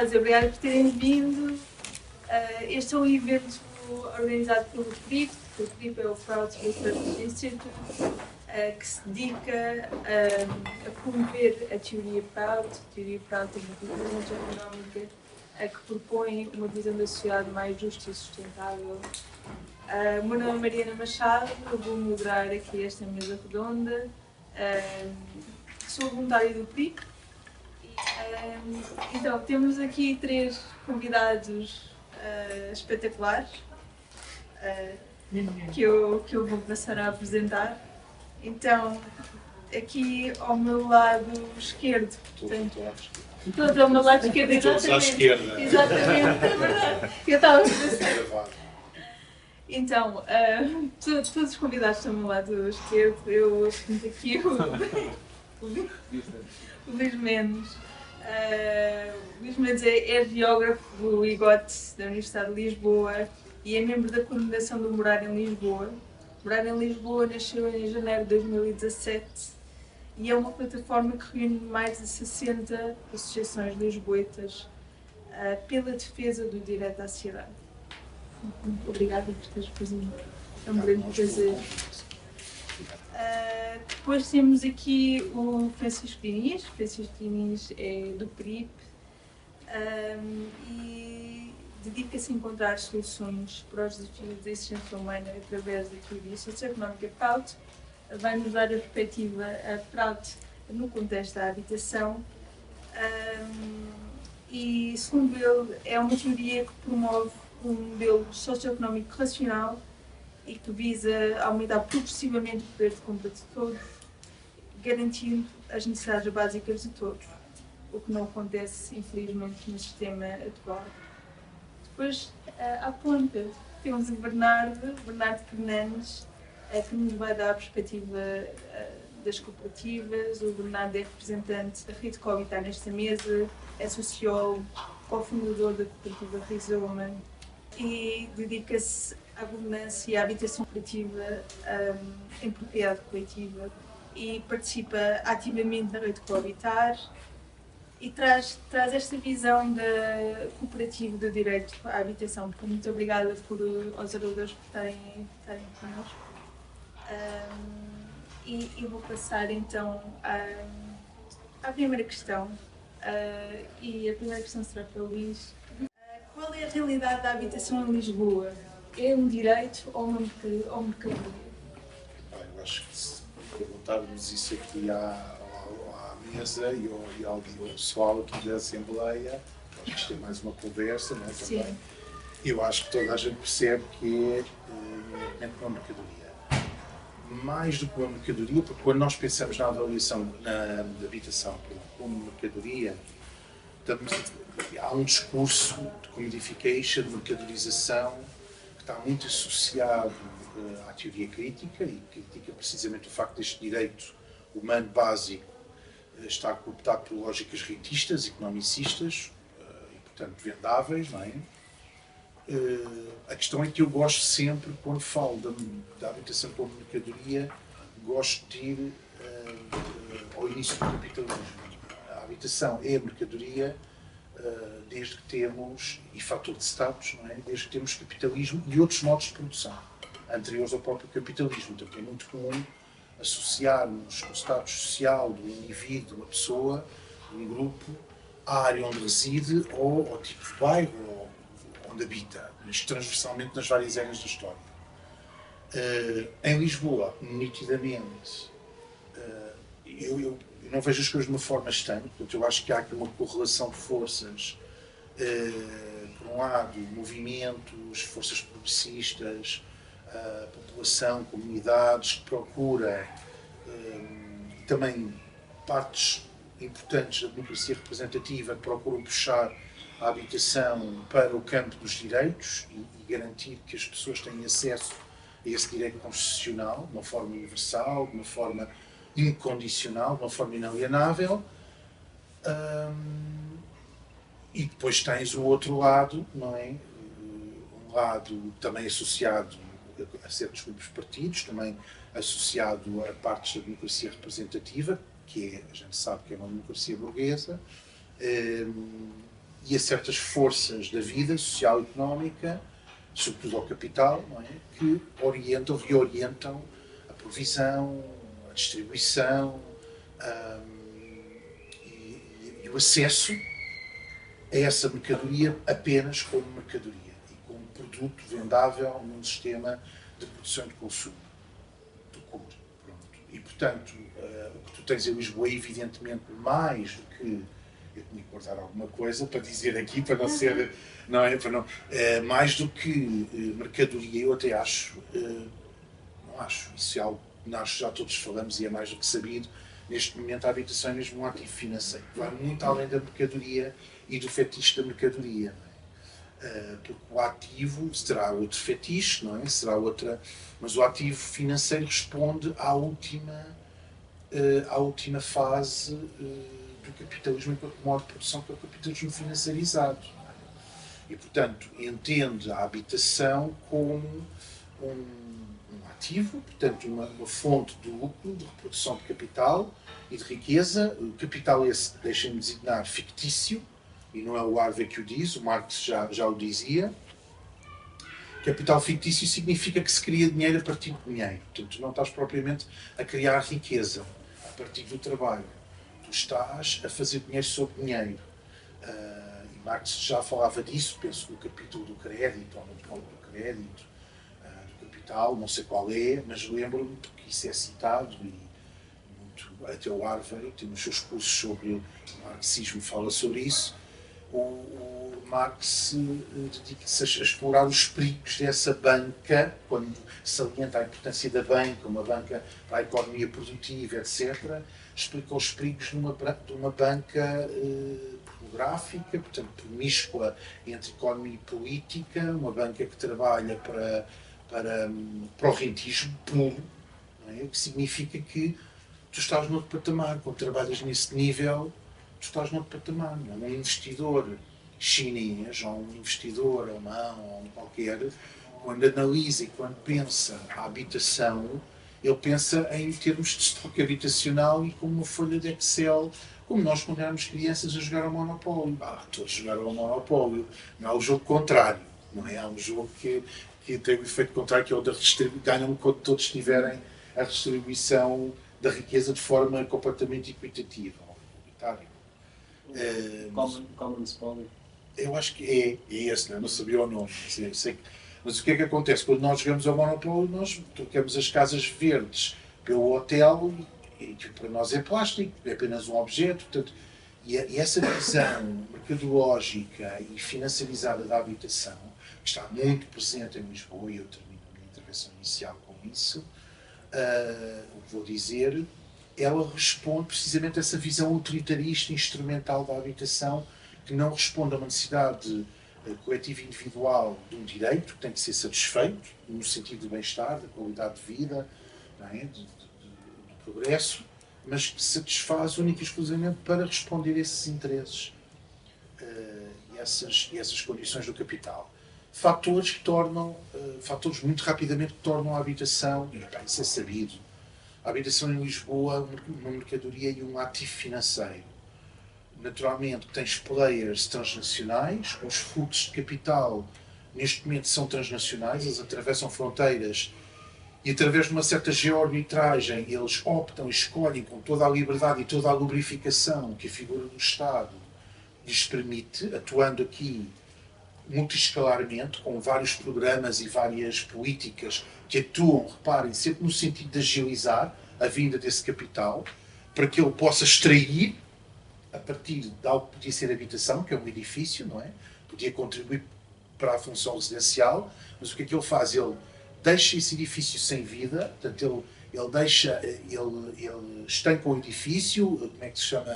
nós, obrigada por terem vindo. Este é um evento organizado pelo PRIP. O PRIP é o Fraud Research Institute, que se dedica a promover a teoria Proud. A teoria Proud tem uma visão económica que propõe uma visão da sociedade mais justa e sustentável. O meu nome é Mariana Machado, eu vou moderar aqui esta mesa redonda. Sou voluntária do PRIP. Então, temos aqui 3 convidados espetaculares que eu vou passar a apresentar. Então, aqui ao meu lado esquerdo, portanto, todos ao meu lado esquerdo, exatamente. À esquerda. Exatamente, é verdade. Eu estava a pensar. Então, todos os convidados estão ao meu lado esquerdo. Eu sinto aqui o Luís Mendes. O Luís Mendes é geógrafo do IGOT, da Universidade de Lisboa, e é membro da coordenação do Morar em Lisboa. Morar em Lisboa nasceu em janeiro de 2017 e é uma plataforma que reúne mais de 60 associações lisboetas pela defesa do direito à cidade. Muito obrigada por teres presente. É um grande prazer. Depois temos aqui o Francisco Diniz. Francisco Diniz é do PRIP e dedica-se a encontrar soluções para os desafios da existência humana através da teoria socioeconómica Proud. Vai-nos dar a perspectiva Proud no contexto da habitação e, segundo ele, é uma teoria que promove um modelo socioeconómico racional e que visa aumentar progressivamente o poder de compra de todos, garantindo as necessidades básicas de todos, o que não acontece, infelizmente, no sistema atual. Depois, à ponta, temos o Bernardo Fernandes, que nos vai dar a perspectiva das cooperativas. O Bernardo é representante da Ritco, está nesta mesa, é sociólogo, cofundador da cooperativa Rizoma e dedica-se à governança e à habitação cooperativa em propriedade coletiva e participa ativamente na rede Cohabitar e traz esta visão da cooperativa do direito à habitação. Muito obrigada aos oradores por estarem connosco. E vou passar então à primeira questão. E a primeira questão será para o Luís. Qual é a realidade da habitação em Lisboa? É um direito ou uma mercadoria? Eu acho que se perguntarmos isso aqui à mesa e ao pessoal aqui da Assembleia, acho que isto é mais uma conversa, não é? Também. Sim. Eu acho que toda a gente percebe que é uma mercadoria. Mais do que uma mercadoria, porque quando nós pensamos na avaliação da habitação como mercadoria, há um discurso de commodification, de mercadorização, que está muito associado à teoria crítica, e critica precisamente o facto deste direito humano básico estar cooptado por lógicas rentistas, economicistas e, portanto, vendáveis, não é? A questão é que eu gosto sempre, quando falo da habitação como mercadoria, gosto de ir ao início do capitalismo. A habitação é a mercadoria desde que temos, e fator de status, não é? Desde que temos capitalismo e outros modos de produção anteriores ao próprio capitalismo. Então é muito comum associarmos o status social do indivíduo, de uma pessoa, de um grupo, à área onde reside ou ao tipo de bairro onde habita, isto transversalmente nas várias eras da história. Em Lisboa, nitidamente, eu não vejo as coisas de uma forma estanque, portanto eu acho que há aqui uma correlação de forças, por um lado, movimentos, forças progressistas, população, comunidades que procura também partes importantes da democracia representativa que procuram puxar a habitação para o campo dos direitos e garantir que as pessoas têm acesso a esse direito constitucional de uma forma universal, de uma forma incondicional, de uma forma inalienável. E depois tens o outro lado, não é? Um lado também associado a certos grupos de partidos, também associado a partes da democracia representativa, que é, a gente sabe que é uma democracia burguesa, e a certas forças da vida social e económica, sobretudo ao capital, não é? Que orientam, reorientam a provisão, a distribuição e o acesso a essa mercadoria apenas como mercadoria e como produto vendável num sistema de produção e de consumo. E, portanto, o que tu tens em Lisboa é, evidentemente, mais do que... Eu tinha que cortar alguma coisa para dizer aqui, para não ser... Não é, para não, mais do que mercadoria, eu até acho... não acho. Isso é algo que nós já todos falamos e é mais do que sabido. Neste momento, a habitação é mesmo um ativo financeiro. Vai muito além da mercadoria e do fetiche da mercadoria. Porque o ativo será outro fetiche, não é? Será outra, mas o ativo financeiro responde à última fase do capitalismo enquanto modo de produção, que é o capitalismo financiarizado. E, portanto, entende a habitação como um ativo, portanto, uma fonte de lucro, de reprodução de capital e de riqueza. O capital esse, deixem-me designar, fictício, e não é o Harvey que o diz, o Marx já o dizia. Capital fictício significa que se cria dinheiro a partir de dinheiro. Portanto, não estás propriamente a criar riqueza a partir do trabalho. Tu estás a fazer dinheiro sobre dinheiro. E Marx já falava disso, penso no capítulo do crédito, ou no ponto do crédito, do capital, não sei qual é, mas lembro-me que isso é citado e muito, até o Harvey tem nos seus cursos sobre o marxismo, fala sobre isso. O Marx dedica-se a explorar os perigos dessa banca, quando salienta a importância da banca, uma banca para a economia produtiva, etc., explica os perigos de uma banca pornográfica, portanto, promíscua entre economia e política, uma banca que trabalha para o rentismo puro, não é? O que significa que tu estás noutro patamar, quando trabalhas nesse nível, tu estás noutro patamar. Não é? Um investidor chinês, ou um investidor alemão, ou um qualquer, quando analisa e quando pensa a habitação, ele pensa em termos de estoque habitacional e como uma folha de Excel, como nós quando éramos crianças a jogar ao Monopólio. Todos jogaram ao Monopólio. Não é o jogo contrário. Não é? Há um jogo que tem o efeito contrário, que é o da distribuição. Ganham quando todos tiverem a distribuição da riqueza de forma completamente equitativa. Commons Poly. Eu acho que é esse, não sabia o nome. Mas o que é que acontece? Quando nós jogamos ao Monopólio, nós trocamos as casas verdes pelo hotel e para nós é plástico, é apenas um objeto. Portanto, e essa visão mercadológica e financiarizada da habitação, que está muito presente em Lisboa, e eu termino a minha intervenção inicial com isso, o que vou dizer, ela responde precisamente a essa visão utilitarista, instrumental da habitação, que não responde a uma necessidade coletiva e individual de um direito que tem que ser satisfeito, no sentido do bem-estar, da qualidade de vida, não é? do progresso, mas que satisfaz única e exclusivamente para responder a esses interesses e essas condições do capital. Fatores que tornam, fatores muito rapidamente que tornam a habitação, e isso é sabido, a habitação em Lisboa uma mercadoria e um ativo financeiro. Naturalmente, tens players transnacionais, os fluxos de capital neste momento são transnacionais, eles atravessam fronteiras e através de uma certa geoarbitragem eles optam e escolhem com toda a liberdade e toda a lubrificação que a figura do Estado lhes permite, atuando aqui multiescalarmente, com vários programas e várias políticas que atuam, reparem, sempre no sentido de agilizar a vinda desse capital, para que ele possa extrair a partir de algo que podia ser habitação, que é um edifício, não é? Podia contribuir para a função residencial, mas o que é que ele faz? Ele deixa esse edifício sem vida, portanto, ele estanca o edifício, como é que se chama?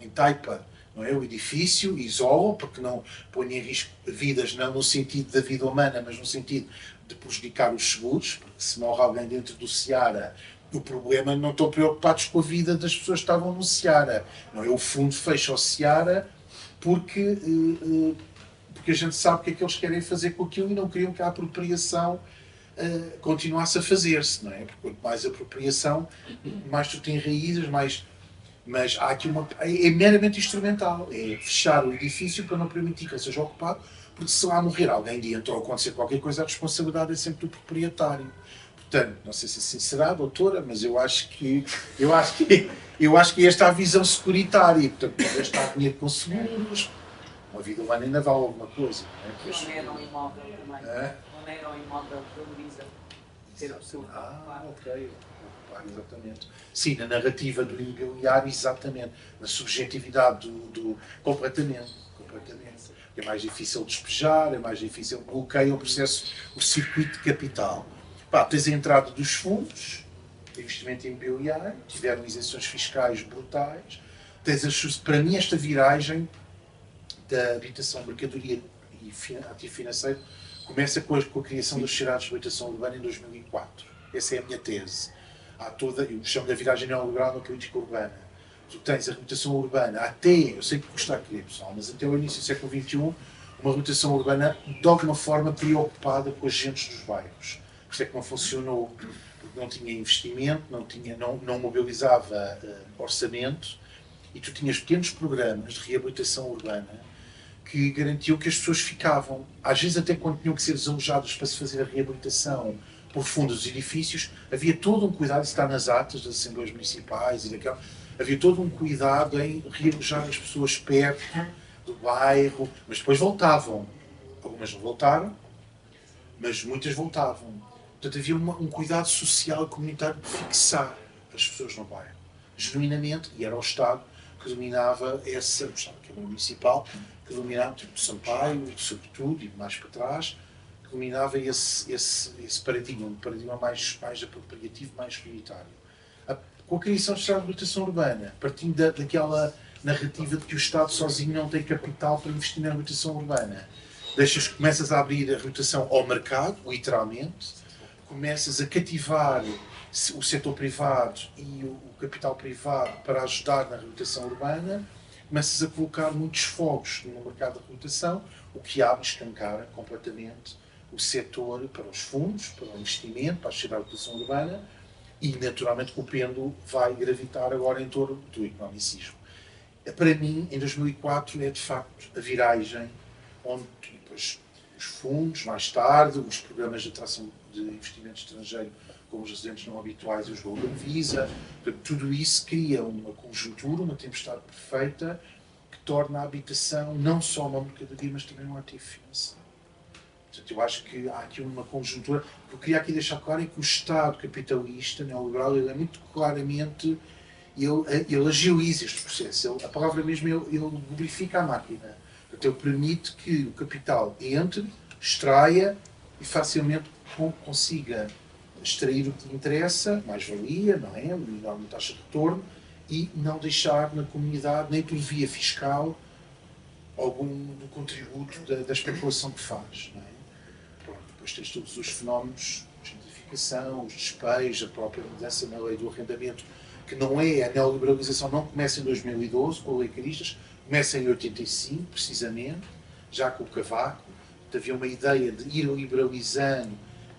Entaipa, não é? O edifício, isola, porque não põe em risco vidas, não no sentido da vida humana, mas no sentido de prejudicar os seguros, porque se morre alguém dentro do Ceará, o problema não estão preocupados com a vida das pessoas que estavam no Ceará. Não é? O fundo fecha o Ceará porque a gente sabe o que é que eles querem fazer com aquilo e não queriam que a apropriação continuasse a fazer-se. Não é? Porque quanto mais apropriação, mais tu tens raízes, mais Mas há aqui é meramente instrumental, é fechar o edifício para não permitir que ele seja ocupado, porque se lá morrer alguém dentro ou acontecer qualquer coisa, a responsabilidade é sempre do proprietário. Portanto, não sei se assim será, doutora, mas eu acho que esta é a visão securitária. Portanto, não gastar dinheiro com seguros, uma vida humana ainda vale alguma coisa. Não é? Não era um imóvel também. Não era um imóvel que valoriza ter a pessoa. Ok. Exatamente. Sim, na narrativa do imobiliário, exatamente. Na subjetividade completamente. É mais difícil despejar, é mais difícil bloqueia o processo, o circuito de capital. Pá, tens a entrada dos fundos de investimento imobiliário, tiveram isenções fiscais brutais. Para mim, esta viragem da habitação, mercadoria e ativo financeiro começa com a criação das sociedades de habitação urbana em 2004. Essa é a minha tese. Há eu chamo da viragem neoliberal na política urbana. Tu tens a reputação urbana eu sei que custa a crer, pessoal, mas até o início do século XXI, uma reputação urbana de alguma forma preocupada com as gentes dos bairros. Por isso é que não funcionou, porque não tinha investimento, não mobilizava orçamento, e tu tinhas pequenos programas de reabilitação urbana que garantiam que as pessoas ficavam. Às vezes até quando tinham que ser desalojadas para se fazer a reabilitação profunda dos edifícios, havia todo um cuidado, isso está nas atas das Assembleias Municipais e daquela, havia todo um cuidado em realojar as pessoas perto do bairro, mas depois voltavam. Algumas não voltaram, mas muitas voltavam. Portanto, havia um cuidado social e comunitário de fixar as pessoas no bairro, genuinamente, e era o Estado que dominava o Estado que era municipal, que dominava, tipo Sampaio, sobretudo, e mais para trás, dominava esse paradigma, um paradigma mais apropriativo, mais comunitário. Com a criação do Estado de habitação urbana, partindo daquela narrativa de que o Estado sozinho não tem capital para investir na habitação urbana, começas a abrir a habitação ao mercado, literalmente, começas a cativar o setor privado e o capital privado para ajudar na habitação urbana, começas a colocar muitos fogos no mercado da habitação, o que abre, escancara completamente o setor para os fundos, para o investimento, para a sociedade de habitação urbana, e naturalmente o pêndulo vai gravitar agora em torno do economicismo. Para mim, em 2004, é de facto a viragem onde depois os fundos, mais tarde, os programas de atração de investimento estrangeiro, como os residentes não habituais e os Golden Visa, tudo isso cria uma conjuntura, uma tempestade perfeita que torna a habitação não só uma mercadoria, mas também um ativo financeiro. Portanto, eu acho que há aqui uma conjuntura. O que eu queria aqui deixar claro é que o Estado capitalista, neoliberal, ele é muito claramente, ele agiliza este processo. A palavra mesmo, ele lubrifica a máquina. Portanto, ele permite que o capital entre, extraia e facilmente consiga extrair o que lhe interessa, mais-valia, não é? Melhor taxa de retorno, e não deixar na comunidade, nem por via fiscal, algum do contributo da especulação que faz. Não é? Pronto, depois tens todos os fenómenos, a gentrificação, os despejos, a própria mudança na lei do arrendamento, que não é, a neoliberalização não começa em 2012, com a Lei Caristas, começa em 85, precisamente, já com o Cavaco. Havia uma ideia de ir liberalizando,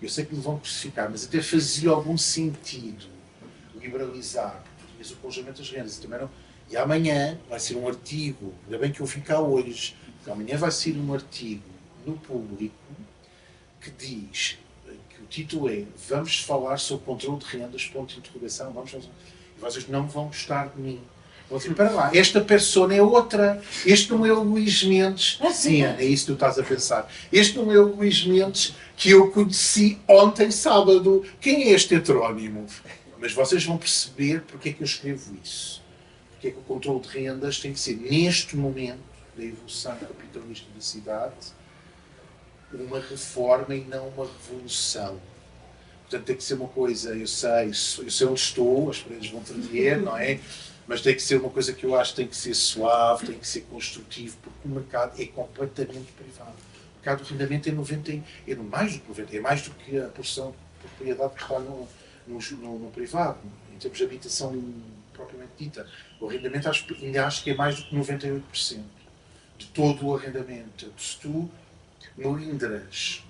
eu sei que me vão crucificar, mas até fazia algum sentido liberalizar, porque tinhas o congelamento das rendas, e também não. E amanhã vai ser um artigo, ainda bem que eu vim cá hoje, amanhã vai ser um artigo no Público que diz, que o título é Vamos falar sobre o controle de rendas, ponto de interrogação, e vocês não vão gostar de mim. Vão dizer, para lá, esta persona é outra, este não é o Luís Mendes. Sim, Ana, é isso que tu estás a pensar. Este não é o Luís Mendes que eu conheci ontem, sábado. Quem é este heterónimo? Mas vocês vão perceber porque é que eu escrevo isso. Porque é que o controle de rendas tem que ser, neste momento da evolução capitalista da cidade, uma reforma e não uma revolução. Portanto, tem que ser uma coisa, eu sei onde estou, as paredes vão tremer, não é? Mas tem que ser uma coisa que eu acho que tem que ser suave, tem que ser construtivo, porque o mercado é completamente privado. O mercado do arrendamento é mais do que 90%, é mais do que a porção de propriedade que está no privado, em termos de habitação propriamente dita. O arrendamento ainda acho que é mais do que 98% de todo o arrendamento. Se tu melindras,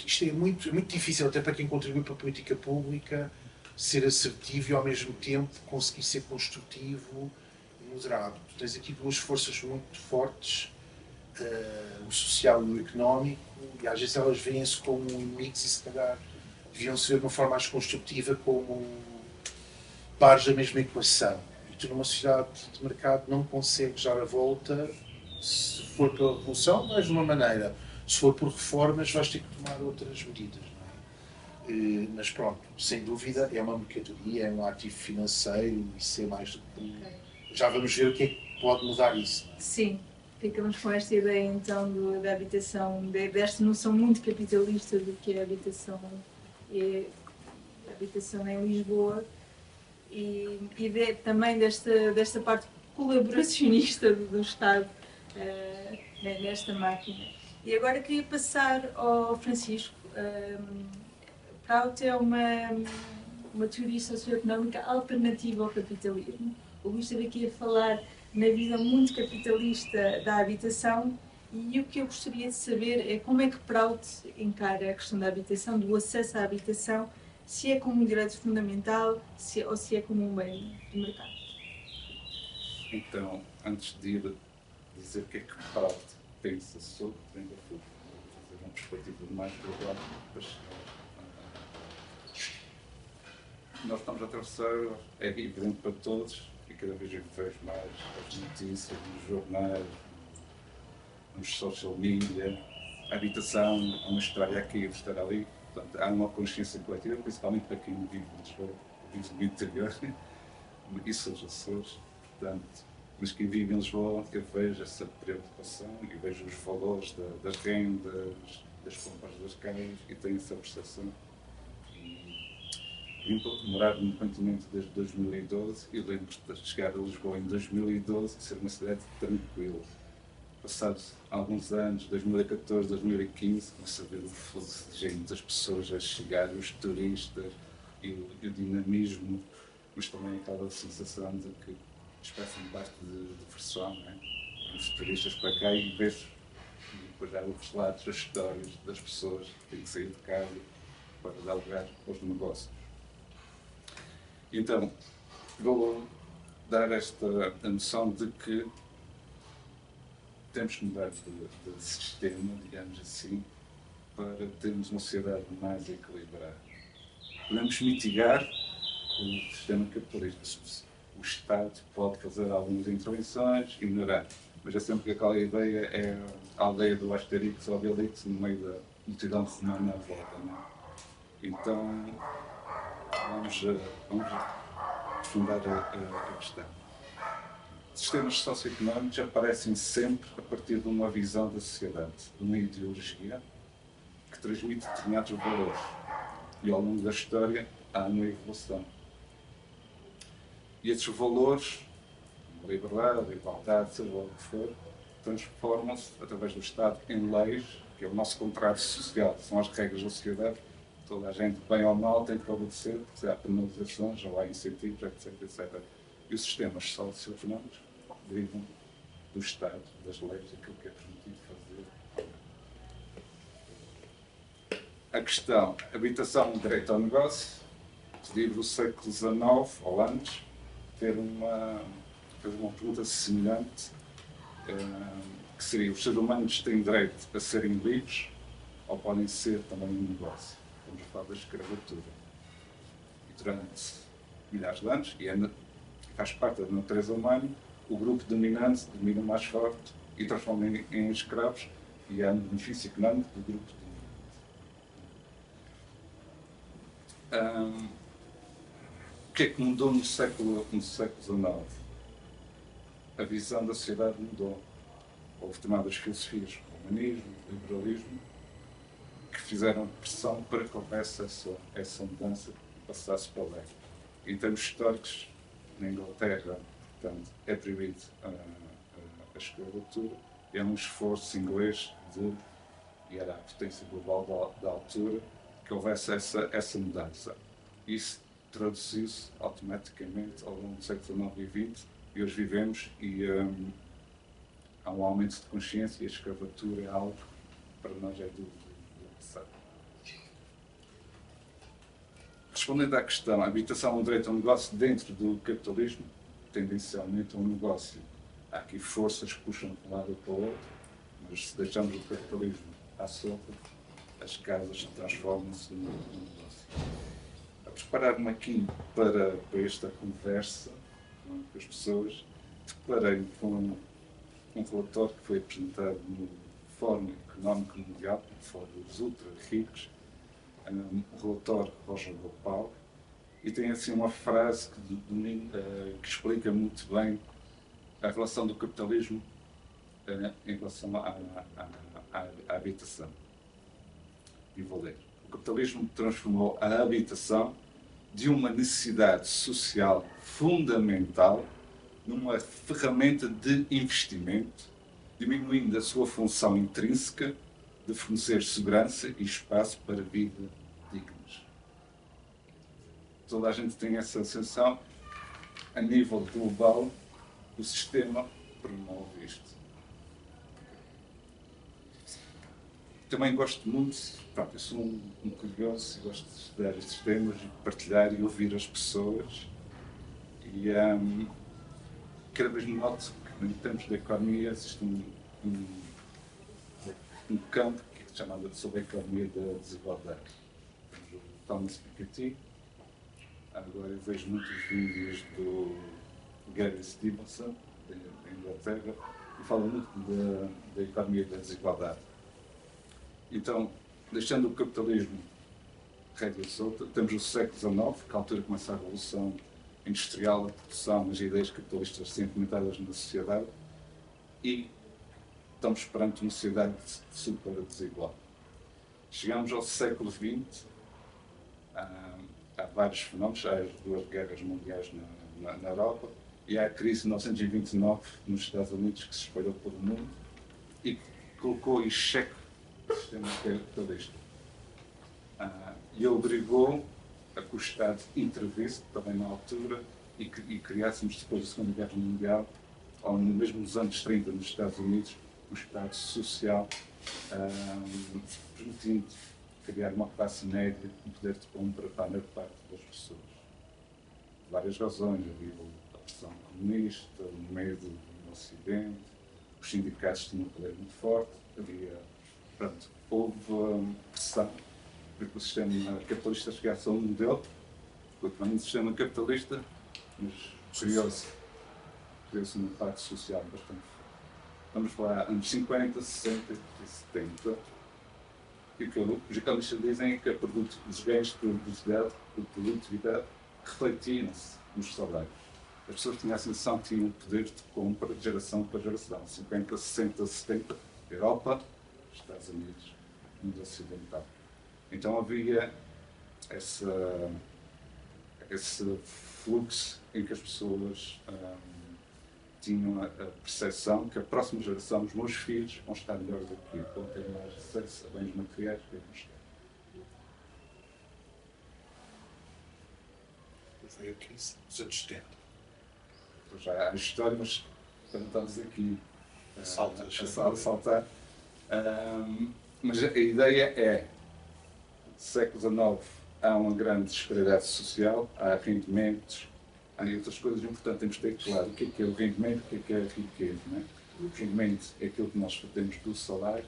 isto é muito difícil até para quem contribui para a política pública, ser assertivo e ao mesmo tempo conseguir ser construtivo e moderado. Tu tens aqui duas forças muito fortes, o social e o económico, e às vezes elas veem-se como inimigos e se calhar deviam-se ver de uma forma mais construtiva como pares da mesma equação. E tu numa sociedade de mercado não consegues dar a volta. Se for pela revolução, vais de uma maneira. Se for por reformas, vais ter que tomar outras medidas. Mas pronto, sem dúvida, é uma mercadoria, é um ativo financeiro, isso é mais do que... Já vamos ver o que é que pode mudar isso. Sim, ficamos com esta ideia então da habitação, desta noção muito capitalista do que é a habitação em Lisboa e também desta parte colaboracionista do Estado nesta máquina. E agora queria passar ao Francisco. Prout é uma teoria socioeconómica alternativa ao capitalismo. O Luís esteve aqui a falar na visão muito capitalista da habitação e o que eu gostaria de saber é como é que Prout encara a questão da habitação, do acesso à habitação, se é como um direito fundamental ou se é como um bem de mercado. Então, antes de ir dizer o que é que Prout pensa sobre, tenho que fazer uma perspectiva mais global, mas nós estamos a atravessar, é evidente para todos, e cada vez eu vejo mais as notícias nos jornais, nos social media, a habitação, uma história aqui, outra história ali. Portanto, há uma consciência coletiva, principalmente para quem vive em Lisboa, vive no interior, isso os Açores, portanto, mas quem vive em Lisboa, eu vejo essa preocupação e vejo os valores das rendas, das compras das casas e tenho essa percepção. Vim morar no continente desde 2012 e lembro de chegar a Lisboa em 2012 e ser uma cidade tranquila. Passados alguns anos, 2014, 2015, comecei a ver o fluxo de gente, as pessoas a chegar, os turistas e o dinamismo, mas também aquela sensação de que espécie de basta de diversão, não é? Os turistas para cá e vejo depois já os relatos, as histórias das pessoas que têm que sair de casa para dar lugar aos negócios. Então, vou dar a noção de que temos que mudar de sistema, digamos assim, para termos uma sociedade mais equilibrada. Podemos mitigar o sistema capitalista. O Estado pode fazer algumas intervenções e melhorar, mas é sempre aquela ideia, é a aldeia do Asterix ou Obelix no meio da multidão romana à volta, não é? Então, vamos aprofundar a questão. Sistemas socioeconómicos aparecem sempre a partir de uma visão da sociedade, de uma ideologia que transmite determinados valores. E ao longo da história há uma evolução. E esses valores, a liberdade, a igualdade, seja o que for, transformam-se através do Estado em leis, que é o nosso contrato social, são as regras da sociedade. Toda a gente, bem ou mal, tem que obedecer, porque há penalizações, ou há incentivos, etc, etc. E os sistemas socioeconómicos derivam do Estado, das leis, aquilo que é permitido fazer. A questão, habitação, direito ao negócio, desde o século XIX, ou antes, fez uma pergunta semelhante, que seria, os seres humanos têm direito a serem livres, ou podem ser também um negócio? Estamos a falar da escravatura. E durante milhares de anos, e faz parte da natureza humana, o grupo dominante domina o mais forte e transforma em escravos, e há um benefício económico do grupo dominante. O que é que mudou no século XIX? A visão da sociedade mudou. Houve determinadas filosofias, o humanismo, o liberalismo, que fizeram pressão para que houvesse essa mudança e passasse para a lei. Em termos históricos, na Inglaterra, portanto, é proibido a escravatura, é um esforço inglês e era a potência global da altura, que houvesse essa mudança. Isso traduziu-se automaticamente ao longo do século XIX e XX, e hoje vivemos e há um aumento de consciência e a escravatura é algo que para nós é do passado. respondendo à questão, a habitação é um direito a um negócio dentro do capitalismo, tendencialmente é um negócio. Há aqui forças que puxam de um lado ou para o outro, mas se deixamos o capitalismo à solta, as casas transformam-se num negócio. A preparar-me aqui para esta conversa com as pessoas, deparei com um relatório que foi apresentado no Fórum Económico Mundial, o Fórum dos Ultra Ricos, um relatório de Roger Gopal, e tem assim uma frase que explica muito bem a relação do capitalismo em relação à habitação. E vou ler. O capitalismo transformou a habitação de uma necessidade social fundamental numa ferramenta de investimento, diminuindo a sua função intrínseca de fornecer segurança e espaço para vida dignas. Toda a gente tem essa sensação, a nível global, o sistema promove isto. Também gosto muito, eu sou um curioso e gosto de estudar estes temas e partilhar e ouvir as pessoas. E cada vez me noto que, em termos de economia, existe um campo que é chamado sobre a economia da desigualdade. Temos o Thomas Piketty, agora eu vejo muitos vídeos do Gary Stevenson, da Inglaterra, e fala muito da economia da desigualdade. Então, deixando o capitalismo rédea solta, temos o século XIX, que é a altura começa a revolução industrial, a produção, as ideias capitalistas são implementadas na sociedade, e estamos perante uma sociedade super desigual. Chegamos ao século XX, há vários fenómenos, há as duas guerras mundiais na Europa, e há a crise de 1929 nos Estados Unidos, que se espalhou pelo mundo e colocou em xeque o sistema capitalista. E obrigou a que o Estado intervisse também na altura e criássemos depois da Segunda Guerra Mundial, ou mesmo nos anos 30 nos Estados Unidos, um Estado social, permitindo criar uma classe média com poder de compra para a maior parte das pessoas. Várias razões, havia a pressão comunista, o medo no Ocidente, os sindicatos tinham um poder muito forte, houve pressão para que o sistema capitalista chegasse a um modelo, continuando o sistema capitalista, mas criou-se uma parte social bastante forte. Vamos falar anos 50, 60 e 70. E o que os economistas dizem é que os ganhos de produtividade refletiam-se nos salários. As pessoas tinham a sensação que tinham poder de compra de geração para geração. 50, 60, 70, Europa, Estados Unidos, mundo ocidental. Então havia esse fluxo em que as pessoas tinham a percepção que a próxima geração, os meus filhos, vão estar melhor do que eu, vão ter mais acesso a bens materiais que eu não estou. Foi a crise dos anos 70. Já há a história, mas para não estarmos aqui a saltar. Mas a ideia é, no século XIX, há uma grande disparidade social, há rendimentos, há outras coisas importantes. Temos de ter claro o que é o rendimento, o que é a riqueza. Não é? O rendimento é aquilo que nós temos do salário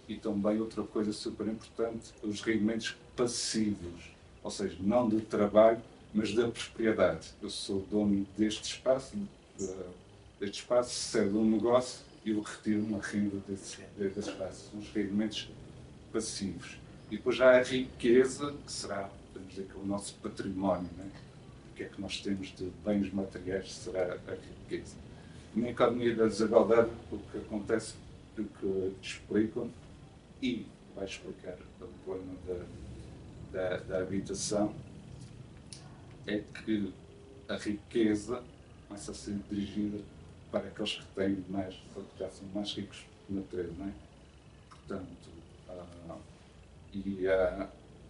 e também outra coisa super importante, os rendimentos passivos, ou seja, não do trabalho, mas da propriedade. Eu sou dono deste espaço, cedo um negócio e eu retiro uma renda desse espaço. São os rendimentos passivos. E depois já há a riqueza, que será, podemos dizer, que é o nosso património. Não é? O que é que nós temos de bens materiais será a riqueza. Na economia da desigualdade, o que acontece, o que explicam, e vai explicar o problema da habitação, é que a riqueza começa a ser dirigida para aqueles que têm mais, que já são mais ricos por natureza, não é? Portanto,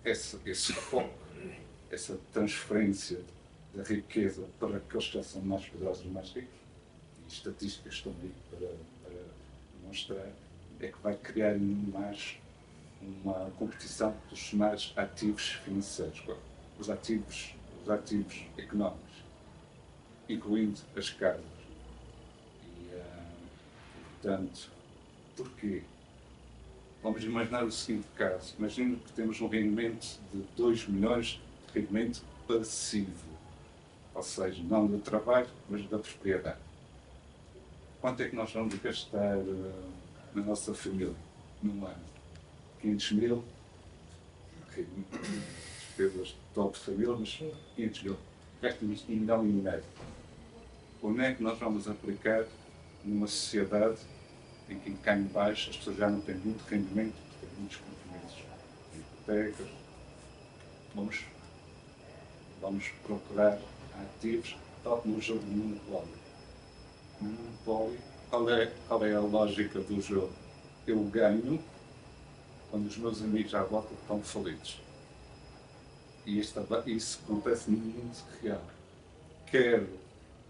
esse foco, essa transferência da riqueza para aqueles que já são mais poderosos e mais ricos, e estatísticas estão aí para demonstrar, é que vai criar ainda mais uma competição dos chamados ativos financeiros. os ativos económicos, incluindo as casas. E, portanto, porquê? Vamos imaginar o seguinte caso. Imagina que temos um rendimento de 2 milhões de rendimento passivo. Ou seja, não do trabalho, mas da propriedade. Quanto é que nós vamos gastar na nossa família num ano? 500 mil? Ok, despesas top de família, mas 500 mil. Gastamos 1,5 milhão. Onde é que nós vamos aplicar numa sociedade em que cá em baixo as pessoas já não têm muito rendimento, têm muitos compromissos, hipotecas? Vamos procurar ativos, tal como o jogo de monopólio. No monopólio, qual é a lógica do jogo? Eu ganho quando os meus amigos à volta estão falidos. E isso acontece no mundo real. Quero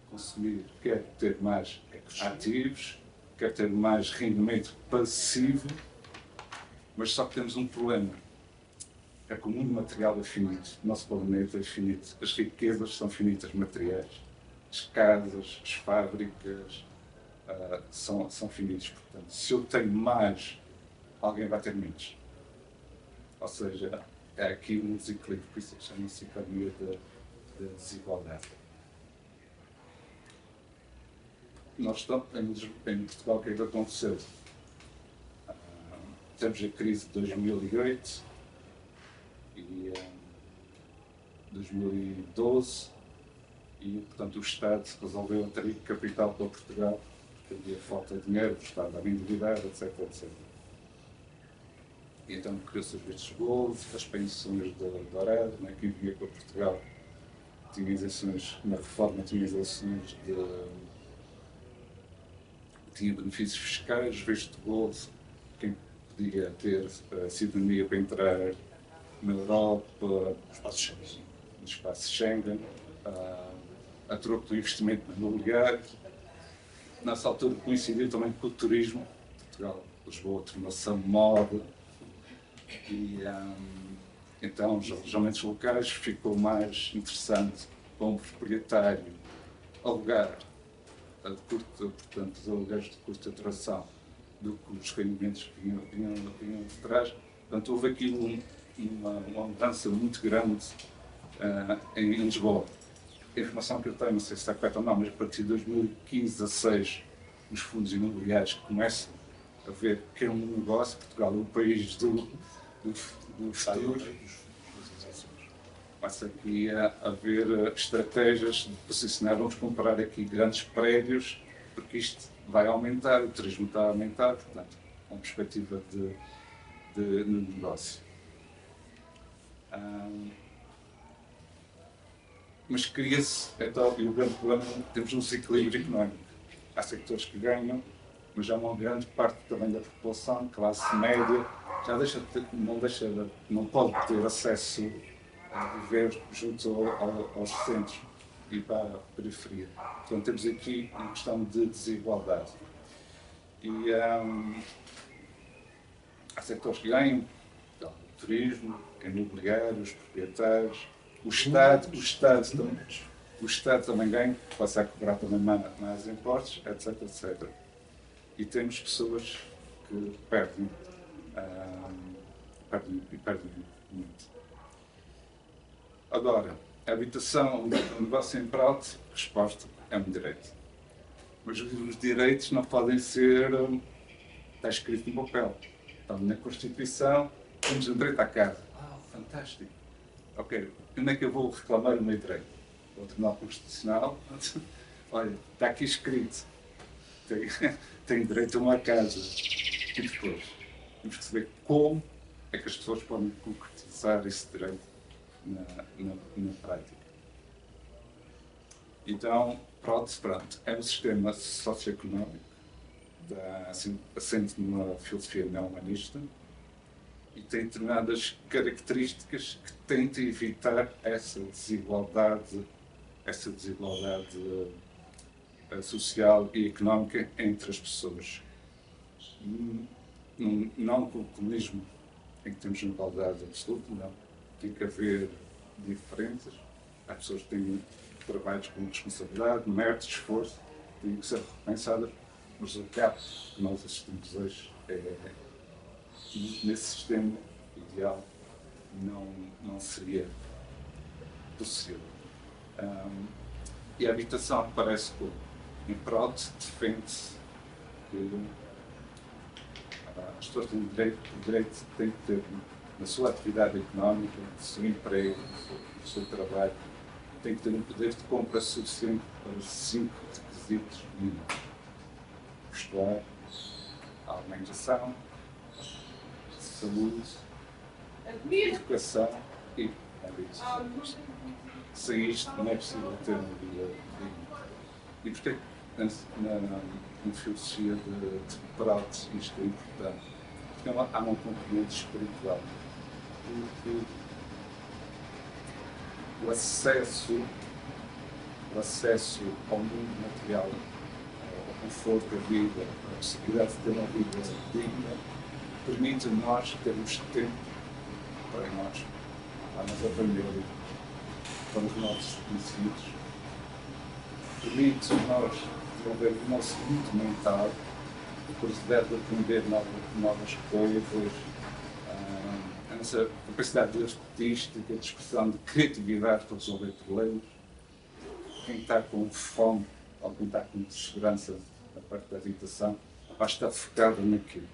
consumir, quero ter mais ativos, quero ter mais rendimento passivo, mas só que temos um problema. É que o mundo material é finito, o nosso planeta é finito, as riquezas são finitas materiais, as casas, as fábricas são finitos. Portanto, se eu tenho mais, alguém vai ter menos. Ou seja, é aqui um desequilíbrio, por isso chama-se economia da desigualdade. Nós estamos em Portugal, o que é que aconteceu? Temos a crise de 2008 e 2012 e, portanto, o Estado resolveu atrair capital para Portugal porque havia falta de dinheiro, o Estado estava endividado, etc, etc. E então criou-se os vistos gold, as pensões douradas, né? Quem vinha para Portugal tinha isenções, na reforma tinha isenções tinha benefícios fiscais, visto gold, quem podia ter cidadania para entrar na Europa, no espaço Schengen, a troco do investimento imobiliário. Nessa altura coincidiu também com o turismo. Portugal, Lisboa tornou-se a moda e então os alojamentos locais ficou mais interessante para um proprietário alugar portanto, os aluguéis de curta duração do que os rendimentos que vinham de trás. Portanto, houve aqui uma mudança muito grande em Lisboa. A informação que eu tenho, não sei se está correta ou não, mas a partir de 2015 a 2016, os fundos imobiliários começam a ver que é um negócio. Portugal é o país do futuro. Passa aqui a haver estratégias de posicionar, vamos comprar aqui grandes prédios, porque isto vai aumentar, o turismo está a aumentar, portanto, com perspectiva de negócio. Mas cria-se, então, e o grande problema, temos um desequilíbrio económico. Há sectores que ganham, mas já uma grande parte também da população, classe média, já não pode ter acesso a viver junto aos centros e para a periferia. Então temos aqui uma questão de desigualdade. E há setores que ganham, então, o turismo, imobiliário, os proprietários, o Estado também ganha, passa a cobrar também mais impostos, etc, etc. E temos pessoas que perdem muito. Agora, a habitação, o negócio em Prado, resposta, é um direito. Mas os direitos não podem ser, está escrito no papel. Então, na Constituição, temos o direito à casa. Fantástico. Ok, onde é que eu vou reclamar o meu direito? Ao Tribunal Constitucional, olha, está aqui escrito, tenho direito a uma casa. E depois, temos que saber como é que as pessoas podem concretizar esse direito na prática. Então, pronto, é um sistema socioeconómico assente numa filosofia neohumanista e tem determinadas características que tentam evitar essa desigualdade social e económica entre as pessoas. Não com o comunismo, em que temos uma igualdade absoluta, não. Tem que haver diferentes. Há pessoas que têm trabalhos com responsabilidade, mérito, esforço, têm que ser recompensadas, mas o gap que nós assistimos hoje nesse sistema ideal não seria possível. E a habitação parece que em prol defende-se que as pessoas têm têm que ter na sua atividade económica, no seu emprego, no seu trabalho, têm que ter um poder de compra suficiente para 5 requisitos mínimos: vestuário, alimentação, saúde, educação e habitação. Sem isto não é possível ter uma vida digna. E porquê que na filosofia de Peralta isto é importante? Porque há um componente espiritual. Porque o acesso ao mundo material, ao conforto da vida, à possibilidade de ter uma vida digna, permite a nós termos tempo para nós, para a nossa família, para os nossos conhecidos. Permite a nós desenvolver o nosso mundo mental, a curiosidade de aprender novas coisas, a nossa capacidade de artística, de expressão, de criatividade para resolver problemas. Quem está com fome ou quem está com desesperança na parte da habitação, vai estar focado naquilo.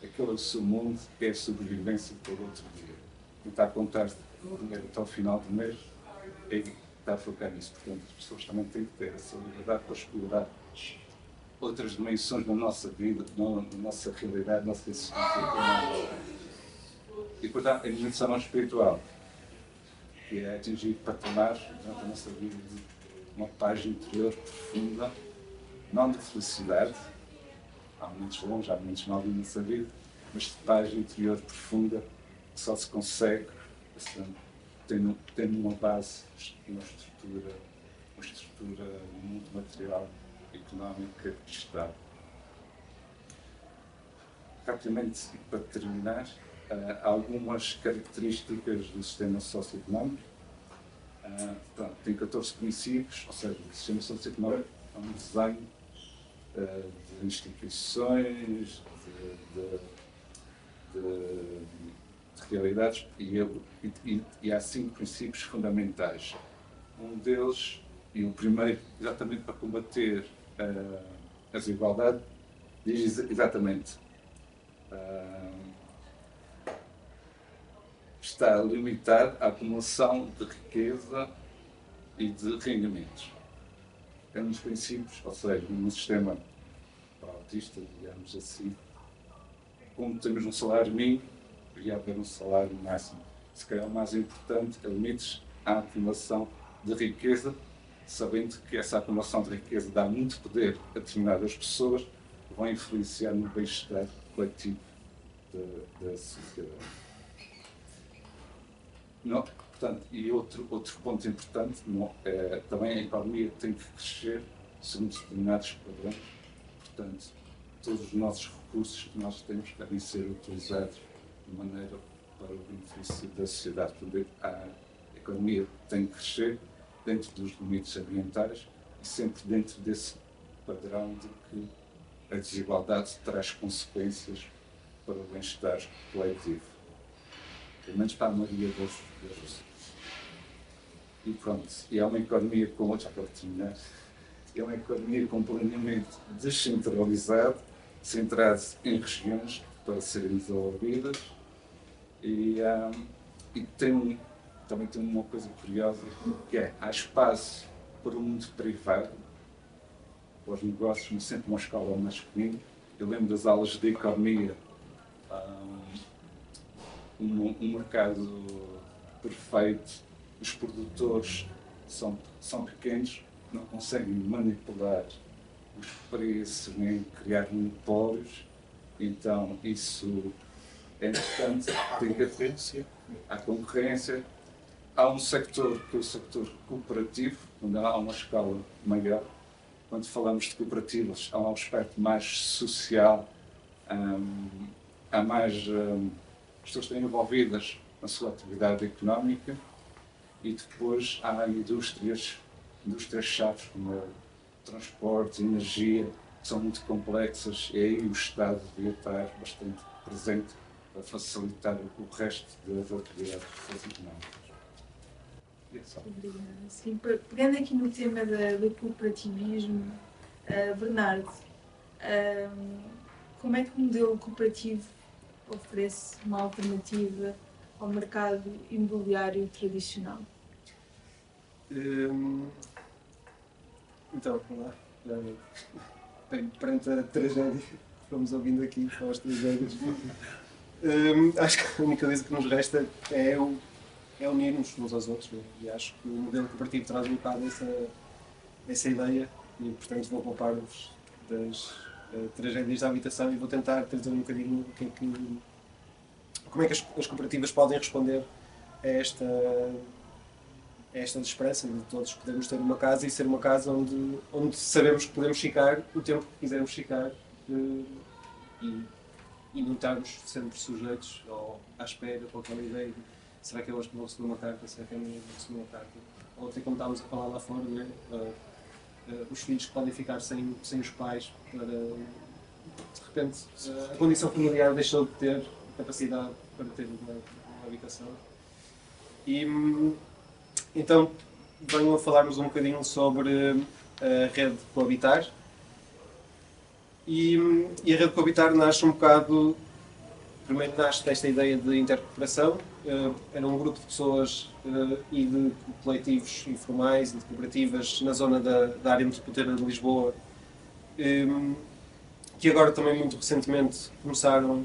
Aquele é o seu mundo, que é a sobrevivência para o outro dia. Quem está a contar dinheiro até ao final do mês, está a focar nisso. Portanto, as pessoas também têm que ter essa liberdade para explorar outras dimensões da nossa vida, da nossa realidade, da nossa existência. E, portanto, a dimensão espiritual, que é atingir patamares da nossa vida de uma paz interior profunda, não de felicidade. Há momentos bons, há momentos maus na nossa vida, mas de paz interior profunda que só se consegue tendo uma base, uma estrutura no mundo material, económica e estável. Rapidamente, para terminar, algumas características do sistema socioeconómico. Tem 14 princípios, ou seja, o sistema socioeconómico é um desenho de instituições, de realidades, e há 5 princípios fundamentais. Um deles, e o primeiro, exatamente para combater a desigualdade, diz exatamente: está limitado à acumulação de riqueza e de rendimentos. É um dos princípios, ou seja, num sistema autista, digamos assim, como temos um salário mínimo, devia haver um salário máximo. Se calhar o mais importante é limites à acumulação de riqueza, sabendo que essa acumulação de riqueza dá muito poder a determinadas pessoas que vão influenciar no bem-estar coletivo da sociedade. Não, portanto, e outro ponto importante, também a economia tem que crescer segundo determinados padrões. Portanto, todos os nossos recursos que nós temos devem ser utilizados de maneira para o benefício da sociedade. Portanto, a economia tem que crescer dentro dos limites ambientais e sempre dentro desse padrão de que a desigualdade traz consequências para o bem-estar coletivo. Pelo menos para a maioria das pessoas. E pronto, e é uma economia com, já para terminar, é uma economia com planeamento descentralizado, centrado em regiões para serem desenvolvidas, e também tem uma coisa curiosa, que é: há espaço para o mundo privado, para os negócios, mas sempre uma escala mais pequena. Eu lembro das aulas de economia, um mercado perfeito, os produtores são pequenos, não conseguem manipular os preços nem criar monopólios, então isso é importante. Há concorrência. Há um sector que é o sector cooperativo, onde há uma escala maior. Quando falamos de cooperativas, há um aspecto mais social, há mais as pessoas estão envolvidas na sua atividade económica e depois há indústrias-chave como transporte, energia, que são muito complexas, e aí o Estado devia estar bastante presente para facilitar o resto das atividades económicas. Obrigada. Sim, pegando aqui no tema do cooperativismo, Bernardo, como é que o modelo cooperativo oferece uma alternativa ao mercado imobiliário tradicional? Então, vamos lá. Bem, perante a tragédia que fomos ouvindo aqui, são as tragédias, acho que a única coisa que nos resta é unir-nos uns aos outros, né? E acho que o modelo cooperativo traz um bocado essa ideia e, portanto, vou poupar-vos das tragédias da habitação e vou tentar trazer um bocadinho como é que as cooperativas podem responder a esta esperança de todos podermos ter uma casa e ser uma casa onde sabemos que podemos ficar o tempo que quisermos ficar e não estarmos sempre sujeitos à espera ou aquela ideia de será que é hoje que vou receber uma carta, será que é amanhã que vou receber uma carta, ou até como estávamos a falar lá fora, né? Os filhos que podem ficar sem os pais para de repente a condição familiar deixou de ter capacidade para ter uma habitação. E então venho a falar-nos um bocadinho sobre a rede Coabitar. E a rede Coabitar nasce um bocado, primeiro nasce desta ideia de intercooperação. Era um grupo de pessoas e de coletivos informais e de cooperativas na zona da área metropolitana de Lisboa, que agora também muito recentemente começaram,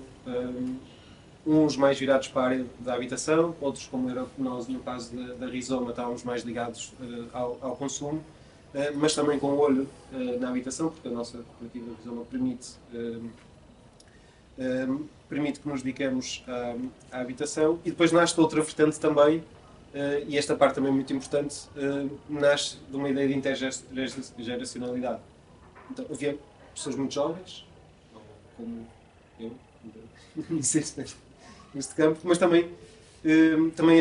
uns mais virados para a área da habitação, outros, como era nós no caso da Rizoma, estávamos mais ligados ao consumo, mas também com o olho na habitação, porque a nossa cooperativa Rizoma permite que nos dediquemos à habitação. E depois nasce outra vertente também, e esta parte também é muito importante, nasce de uma ideia de intergeracionalidade. Então, havia pessoas muito jovens, como eu, neste campo, mas também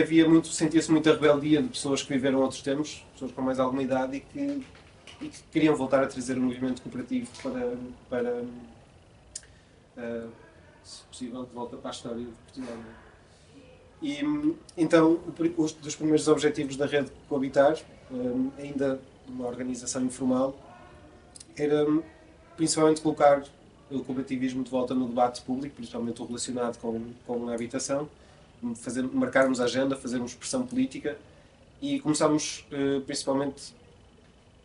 havia sentia-se muita rebeldia de pessoas que viveram outros tempos, pessoas com mais alguma idade e que queriam voltar a trazer o movimento cooperativo para se possível, de volta para a história de Portugal. E então, um dos primeiros objetivos da rede Coabitar, ainda uma organização informal, era principalmente colocar o cooperativismo de volta no debate público, principalmente o relacionado com a habitação, marcarmos a agenda, fazermos pressão política e começámos principalmente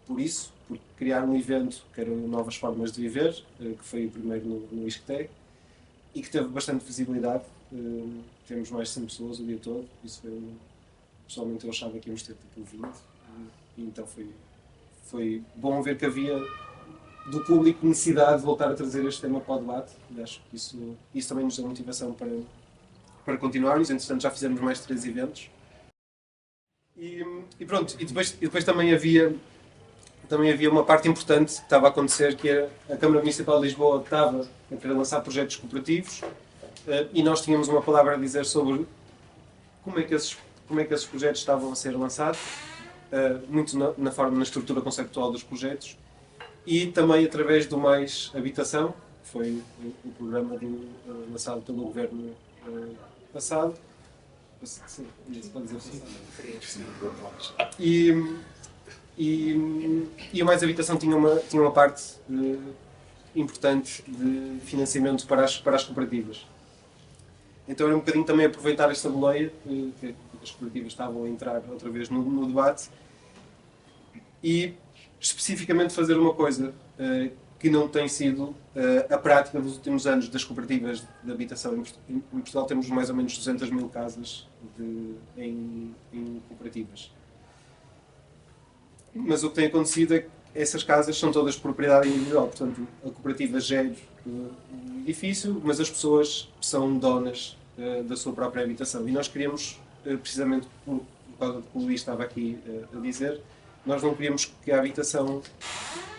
por isso, por criar um evento que era Novas Formas de Viver, que foi o primeiro no ISCTE e que teve bastante visibilidade. Temos mais de 100 pessoas o dia todo, isso pessoalmente eu achava que íamos ter tipo 20, e então foi bom ver que havia do público necessidade de voltar a trazer este tema para o debate, e acho que isso também nos deu motivação para continuarmos. Entretanto já fizemos mais 3 eventos e pronto, e depois também havia uma parte importante que estava a acontecer, que era a Câmara Municipal de Lisboa estava a querer lançar projetos cooperativos, e nós tínhamos uma palavra a dizer sobre como é que esses projetos estavam a ser lançados, muito na estrutura conceptual dos projetos, e também através do Mais Habitação, que foi o programa lançado pelo governo passado. Sim, isso pode dizer passado. E o Mais Habitação tinha uma parte importante de financiamento para as cooperativas. Então era um bocadinho também aproveitar esta boleia, que as cooperativas estavam a entrar outra vez no debate, e especificamente fazer uma coisa que não tem sido a prática dos últimos anos das cooperativas de habitação. Em Portugal temos mais ou menos 200 mil casas em cooperativas. Mas o que tem acontecido é que essas casas são todas de propriedade individual, portanto a cooperativa gera o edifício, mas as pessoas são donas da sua própria habitação. E nós queríamos, precisamente por causa do que o Luís estava aqui a dizer, nós não queríamos que a habitação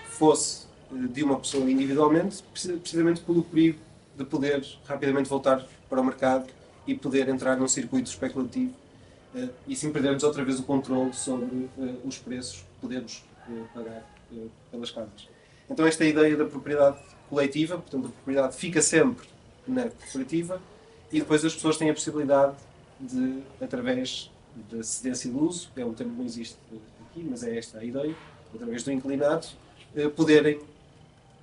fosse de uma pessoa individualmente, precisamente pelo perigo de poder rapidamente voltar para o mercado e poder entrar num circuito especulativo e assim perdermos outra vez o controle sobre os preços que podemos pagar pelas casas. Então esta é a ideia da propriedade coletiva, portanto a propriedade fica sempre na cooperativa e depois as pessoas têm a possibilidade de, através da cedência de uso, que é um termo que não existe aqui, mas é esta a ideia, através do inclinado, poderem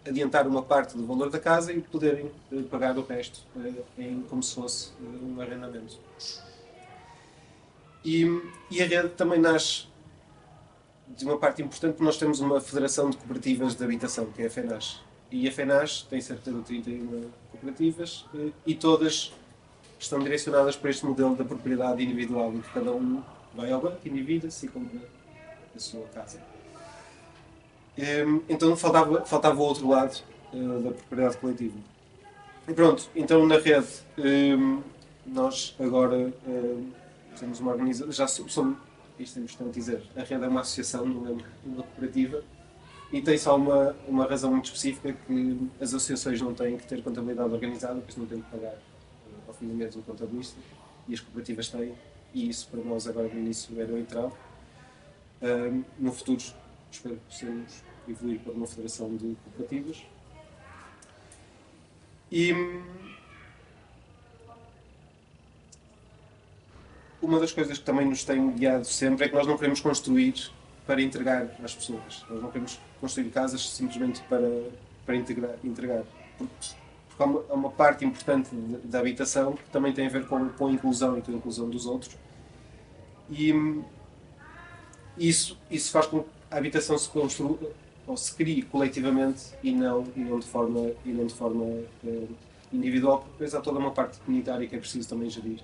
adiantar uma parte do valor da casa e poderem pagar o resto como se fosse um arrendamento. E a rede também nasce de uma parte importante. Nós temos uma federação de cooperativas de habitação, que é a FENAS. E a FENAS tem cerca de 31 cooperativas e todas estão direcionadas para este modelo da propriedade individual, em que cada um vai ao banco, endivida-se e compra a sua casa. Então faltava o outro lado da propriedade coletiva. E pronto, então na rede nós agora temos uma organização, já somos, isto é importante dizer, a rede é uma associação, não é uma cooperativa, e tem só uma razão muito específica, que as associações não têm que ter contabilidade organizada, pois não têm que pagar ao fim do mês um contabilista, e as cooperativas têm, e isso para nós agora no início era o entrave. No futuro espero que possamos evoluir para uma federação de cooperativas. E uma das coisas que também nos tem guiado sempre é que nós não queremos construir para entregar às pessoas. Nós não queremos construir casas simplesmente para entregar. Porque há uma parte importante da habitação que também tem a ver com a inclusão e com a inclusão dos outros. E isso faz com que a habitação se construa ou se crie coletivamente e não de forma individual, porque depois há toda uma parte comunitária que é preciso também gerir.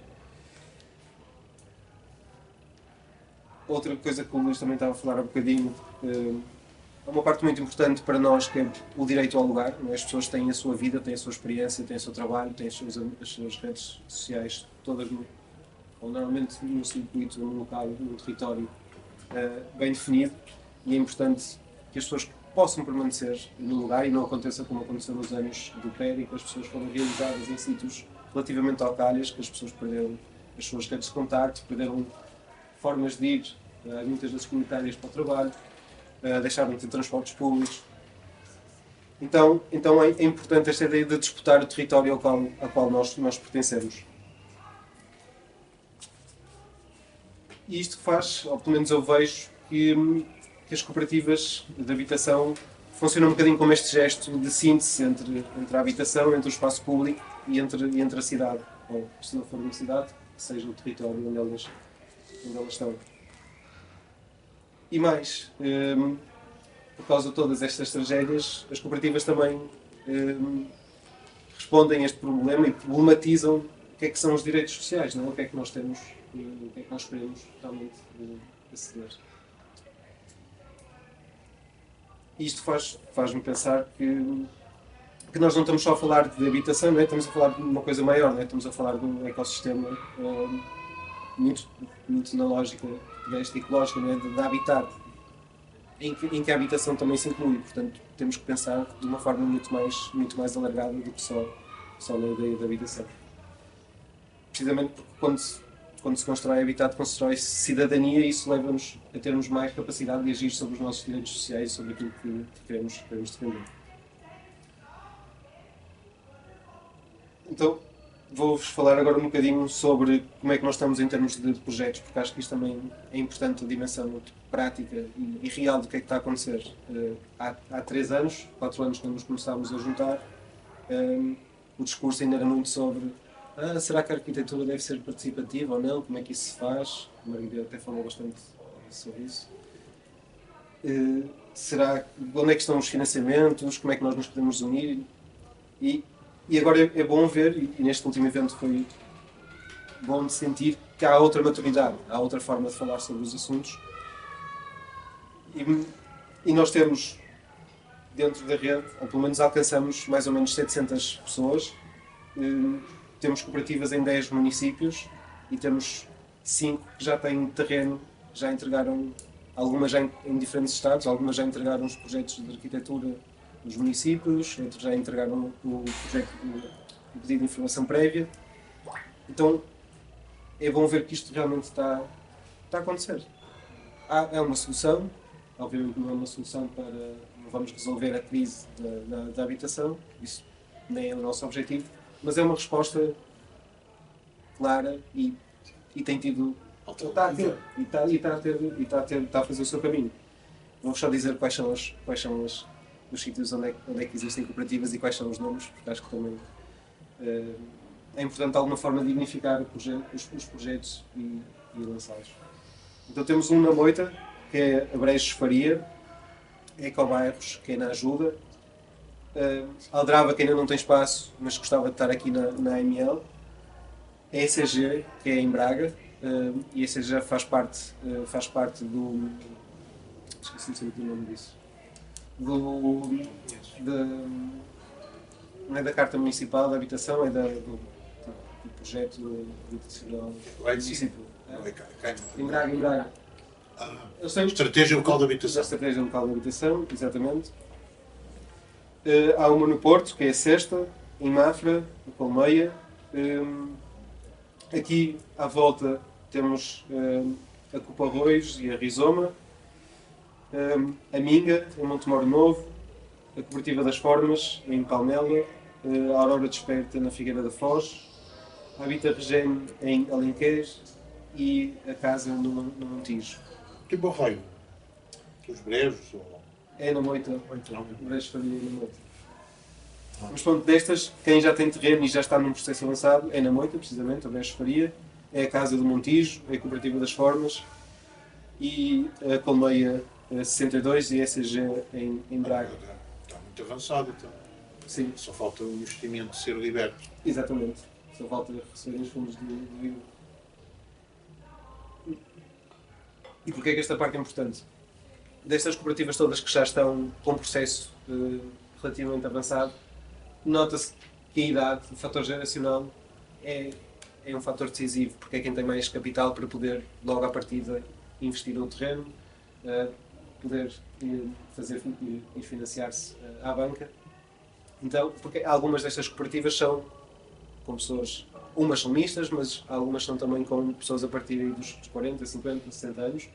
Outra coisa que o Luís também estava a falar há bocadinho, é uma parte muito importante para nós, que é o direito ao lugar. As pessoas têm a sua vida, têm a sua experiência, têm o seu trabalho, têm as suas redes sociais, todas ou normalmente num circuito, num local, num território bem definido, e é importante que as pessoas possam permanecer no lugar e não aconteça como aconteceu nos anos do prédio, que as pessoas foram realizadas em sítios relativamente ao calhas, que as pessoas perderam as suas redes de contacto, perderam formas de ir, muitas vezes comunitárias, para o trabalho, deixaram de ter transportes públicos. Então é importante esta ideia de disputar o território ao qual nós pertencemos. E isto faz, ou pelo menos eu vejo, que as cooperativas de habitação funcionam um bocadinho como este gesto de síntese entre a habitação, entre o espaço público e entre a cidade. Ou, se não for uma cidade, que seja o território onde elas estão. E mais, por causa de todas estas tragédias, as cooperativas também respondem a este problema e problematizam o que é que são os direitos sociais, não é? O que é que nós temos, o que é que nós queremos realmente aceder. E isto faz-me pensar que nós não estamos só a falar de habitação, não é? Estamos a falar de uma coisa maior, não é? Estamos a falar de um ecossistema muito na lógica desta ecológica, não é? De habitat, em que a habitação também se inclui. Portanto, temos que pensar de uma forma muito mais alargada do que só na ideia da habitação. Precisamente porque quando se constrói habitat, constrói-se cidadania, e isso leva-nos a termos mais capacidade de agir sobre os nossos direitos sociais e sobre aquilo que queremos defender. Então, vou-vos falar agora um bocadinho sobre como é que nós estamos em termos de projetos, porque acho que isto também é importante, a dimensão prática e real do que é que está a acontecer. Há 3 anos, 4 anos, quando nos começámos a juntar, o discurso ainda era muito sobre será que a arquitetura deve ser participativa ou não? Como é que isso se faz? A Margarida até falou bastante sobre isso. Onde é que estão os financiamentos? Como é que nós nos podemos unir? E agora é bom ver, e neste último evento foi bom de sentir, que há outra maturidade, há outra forma de falar sobre os assuntos. E nós temos, dentro da rede, ou pelo menos alcançamos mais ou menos 700 pessoas. Temos cooperativas em 10 municípios e temos 5 que já têm terreno, já entregaram, algumas já em diferentes estados, algumas já entregaram os projetos de arquitetura nos municípios, outros já entregaram o projeto de pedido de informação prévia. Então é bom ver que isto realmente está a acontecer. É uma solução, obviamente não é uma solução para... não vamos resolver a crise da habitação, isso nem é o nosso objetivo, mas é uma resposta clara e tem tido... Está a fazer o seu caminho. Vou só dizer quais são os sítios onde é que existem cooperativas e quais são os nomes, porque acho que também é importante de alguma forma dignificar os projetos e lançá-los. Então temos um na Moita, que é a Brejos Faria, Ecobairros, que é na Ajuda, Aldrava, que ainda não tem espaço, mas gostava de estar aqui na AML, a ECG, que é em Braga, e a ECG faz parte do... esqueci de saber o nome disso. Não é da Carta Municipal de Habitação, é do projeto habitacional do município. Em Braga. Estratégia local de habitação. Estratégia local de habitação, exatamente. Há uma no Porto, que é a Sesta, em Mafra, no Colmeia. Aqui à volta temos a Cupa Arroz e a Rizoma, a Minga, em Montemor Novo, a Cooperativa das Formas, em Palmela, a Aurora Desperta, na Figueira da Foz, a Habita Regeme, em Alenquer e a Casa no Montijo. Que Barreiro? Os Brejos? É na Moita, Brejos Faria na Moita. Mas pronto, destas, quem já tem terreno e já está num processo avançado é na Moita, precisamente, a Brejos Faria, é a Casa do Montijo, é a Cooperativa das Formas e a Colmeia 62 e a ECG em Braga. Está muito avançado, então. Sim, Só falta o investimento ser liberto. exatamente. Só falta receber os fundos do IVA. E porquê é que esta parte é importante? Destas cooperativas todas que já estão com um processo relativamente avançado, nota-se que a idade, o fator geracional, é um fator decisivo, porque é quem tem mais capital para poder, logo à partida, investir no terreno, poder fazer e financiar-se à banca. Então, porque algumas destas cooperativas são com pessoas, umas são mistas, mas algumas são também com pessoas a partir dos 40, 50, 60 anos.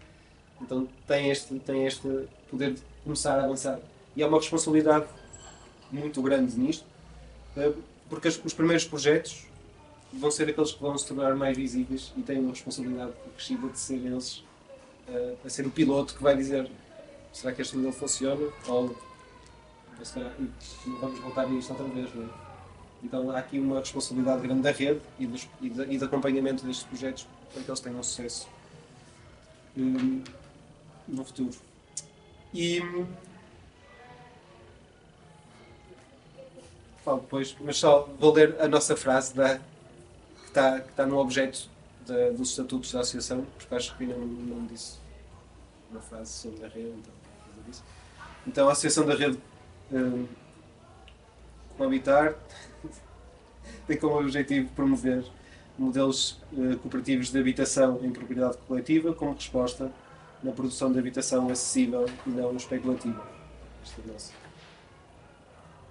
Então têm este poder de começar a avançar. E há uma responsabilidade muito grande nisto, porque os primeiros projetos vão ser aqueles que vão se tornar mais visíveis e têm uma responsabilidade crescida de ser eles a ser o piloto que vai dizer: será que este modelo funciona? Ou será que vamos voltar a isto outra vez? Não é? Então há aqui uma responsabilidade grande da rede e de acompanhamento destes projetos para que eles tenham sucesso no futuro. E falo depois, mas só vou ler a nossa frase que está no objeto dos estatutos da associação, porque acho que ainda não me disse uma frase sobre a rede. Então a Associação da Rede Coabitar tem como objetivo promover modelos cooperativos de habitação em propriedade coletiva como resposta na produção de habitação acessível e não especulativa. Esta é a nossa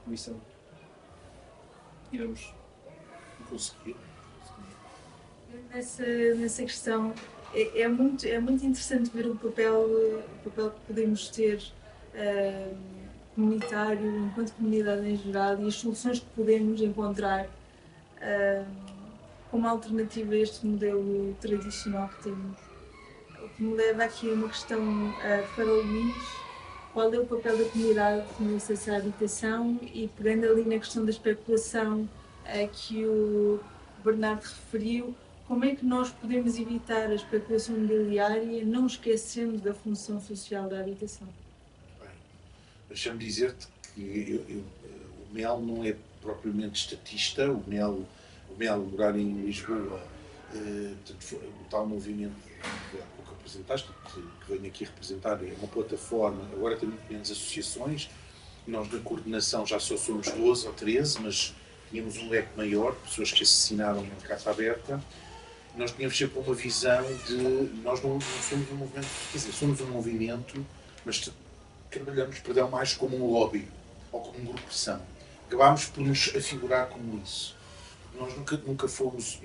missão. E vamos Conseguir. Nessa questão é muito interessante ver o papel que podemos ter comunitário, enquanto comunidade em geral, e as soluções que podemos encontrar como alternativa a este modelo tradicional que temos. O que me leva aqui a uma questão para o Luís: qual é o papel da comunidade no acesso à habitação? E pegando ali na questão da especulação que o Bernardo referiu, como é que nós podemos evitar a especulação imobiliária, não esquecendo da função social da habitação? Bem, deixa-me dizer-te que o MEL não é propriamente estatista. O MEL morar em Lisboa, o tal movimento que há pouco apresentaste, que venho aqui representar, é uma plataforma. Agora tem muito menos associações. Nós na coordenação já só somos 12 ou 13, mas tínhamos um leque maior, pessoas que assassinaram na carta aberta. Nós tínhamos sempre uma visão de... Nós não somos um movimento, quer dizer, somos um movimento, mas trabalhamos, perdão, mais como um lobby ou como um grupo de pressão. Acabámos por nos afigurar como isso. nós nunca fomos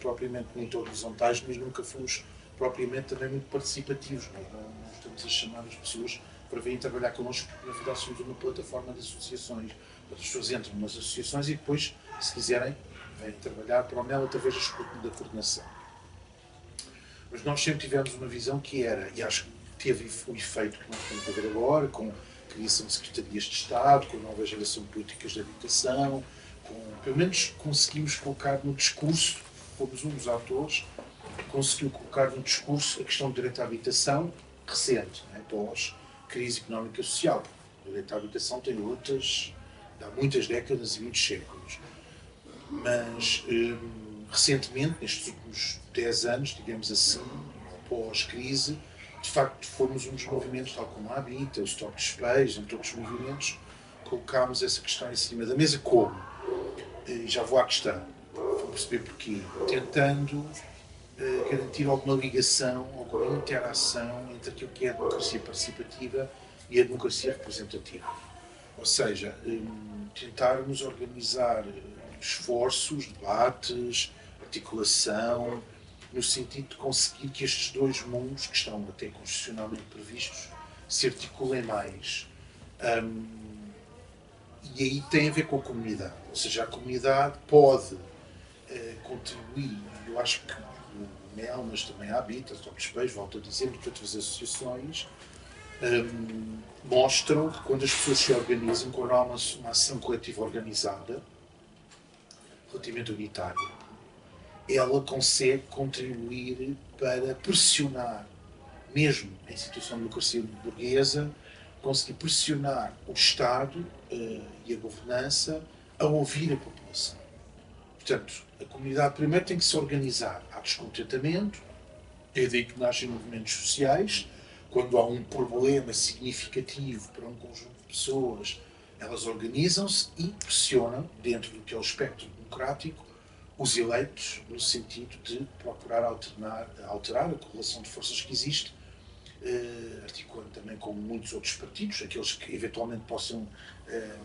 propriamente muito horizontais, mas nunca fomos propriamente também muito participativos. Não estamos a chamar as pessoas para virem trabalhar connosco, porque na verdade somos uma plataforma de associações. As pessoas entram nas associações e depois, se quiserem, vêm trabalhar para o MEL através da coordenação. Mas nós sempre tivemos uma visão que era, e acho que teve o efeito que nós estamos a ver agora, com a criação de secretarias de Estado, com a nova geração de políticas de habitação, pelo menos conseguimos colocar no discurso, fomos um dos autores, conseguiu colocar no discurso a questão do direito à habitação recente, né, pós-crise económica e social. O direito à habitação tem lutas há muitas décadas e muitos séculos. Mas, recentemente, nestes últimos 10 anos, digamos assim, pós-crise, de facto fomos um dos movimentos, tal como a Habita, o Stop Despejos, entre outros movimentos, colocámos essa questão em cima da mesa. Como? E já vou à questão. Vou perceber porquê. Tentando garantir alguma ligação, alguma interação entre aquilo que é a democracia participativa e a democracia representativa. Ou seja, tentarmos organizar esforços, debates, articulação, no sentido de conseguir que estes dois mundos, que estão até constitucionalmente previstos, se articulem mais. E aí tem a ver com a comunidade. Ou seja, a comunidade pode contribuir, eu acho que o MEL, mas também a Habita, o Stop Despejos, volto a dizer, e outras associações, mostram que quando as pessoas se organizam, quando há uma ação coletiva organizada, relativamente unitária, ela consegue contribuir para pressionar, mesmo em situação de democracia burguesa, conseguir pressionar o Estado e a governança a ouvir a população. Portanto, a comunidade primeiro tem que se organizar. Há descontentamento, é daí que nascem movimentos sociais. Quando há um problema significativo para um conjunto de pessoas, elas organizam-se e pressionam, dentro do que é o espectro democrático, os eleitos, no sentido de procurar alterar a correlação de forças que existe, articulando também com muitos outros partidos, aqueles que eventualmente possam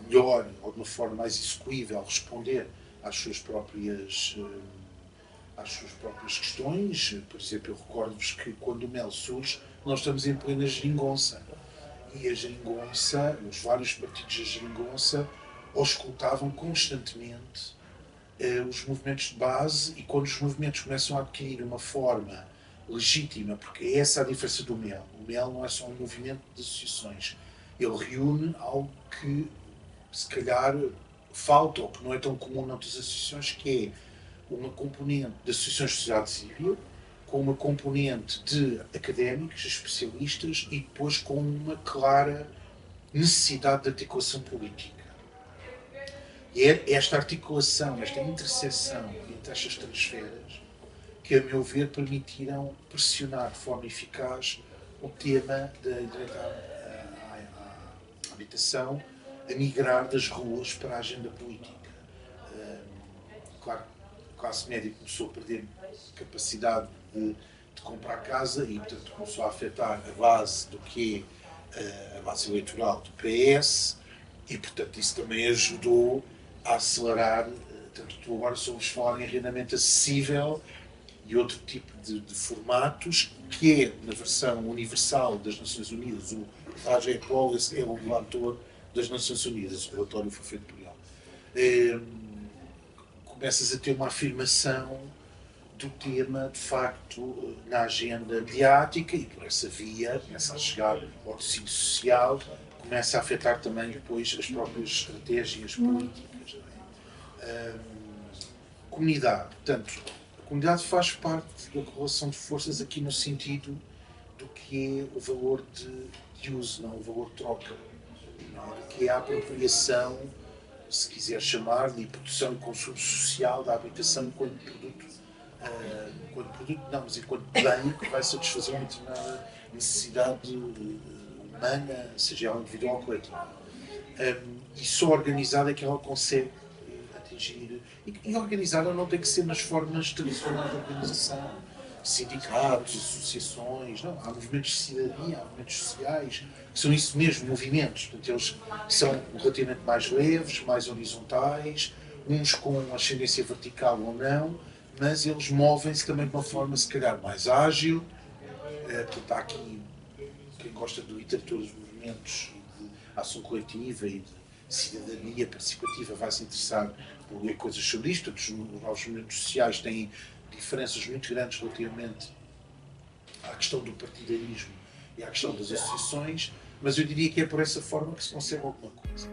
melhor ou de uma forma mais execuível responder às suas próprias questões. Por exemplo, eu recordo-vos que quando o MEL surge, nós estamos em plena geringonça. E a geringonça, os vários partidos da geringonça, auscultavam constantemente os movimentos de base, e quando os movimentos começam a adquirir uma forma legítima, porque é essa a diferença do MEL. O MEL não é só um movimento de associações. Ele reúne algo que, se calhar, falta, ou que não é tão comum noutras associações, que é uma componente de associações de sociedade civil, com uma componente de académicos, especialistas, e depois com uma clara necessidade de articulação política. E é esta articulação, esta interseção entre estas três esferas que, a meu ver, permitiram pressionar de forma eficaz o tema da direito à habitação a migrar das ruas para a agenda política. Claro, a classe média começou a perder capacidade de comprar casa e, portanto, começou a afetar a base do que é a base eleitoral do PS e, portanto, isso também ajudou a acelerar. Tanto tu agora soubes falar em arrendamento acessível e outro tipo de formatos, que é, na versão universal das Nações Unidas, o Raja Polis é o relator das Nações Unidas, o relatório foi feito por ele. Começas a ter uma afirmação do tema, de facto, na agenda mediática, e por essa via começa a chegar ao tecido social, começa a afetar também depois as próprias estratégias políticas. Comunidade. Portanto, a comunidade faz parte da correlação de forças aqui no sentido do que é o valor de uso, não o valor de troca. Não, do que é a apropriação, se quiser chamar-lhe, produção e consumo social da habitação enquanto produto não, mas enquanto bem que vai satisfazer uma determinada necessidade humana, seja ela individual ou coletiva. E só organizada é que ela consegue atingir. E organizada não tem que ser nas formas tradicionais de organização, sindicatos, associações, não. Há movimentos de cidadania, há movimentos sociais, que são isso mesmo, movimentos. Portanto, eles são relativamente mais leves, mais horizontais, uns com ascendência vertical ou não, mas eles movem-se também de uma forma, se calhar, mais ágil. Portanto, há aqui quem gosta de literatura dos movimentos e de ação coletiva e de cidadania participativa vai se interessar por ler coisas sobre isto. Os novos movimentos sociais têm diferenças muito grandes relativamente à questão do partidarismo e à questão das associações, mas eu diria que é por essa forma que se consegue alguma coisa.